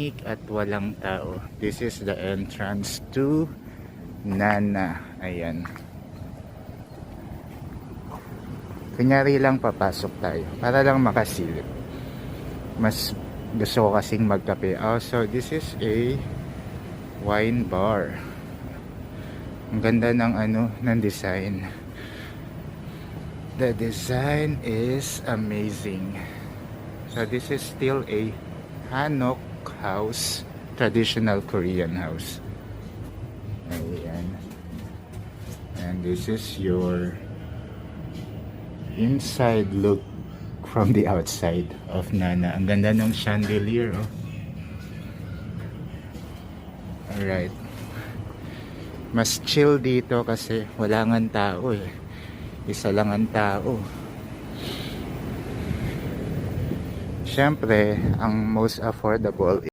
tahimik at walang tao. This is the entrance to Nana. Ayan. Kunyari lang papasok tayo para lang makasilip. Mas gusto ko kasing magkape. Also, this is a wine bar. Ang ganda ng ng design. The design is amazing. So this is still a Hanok house, traditional Korean house. Ayan. And this is your inside look from the outside of Nana. Ang ganda ng chandelier, oh. Alright. Mas chill dito kasi wala ngang tao eh. Isa lang ang tao. Siyempre, ang most affordable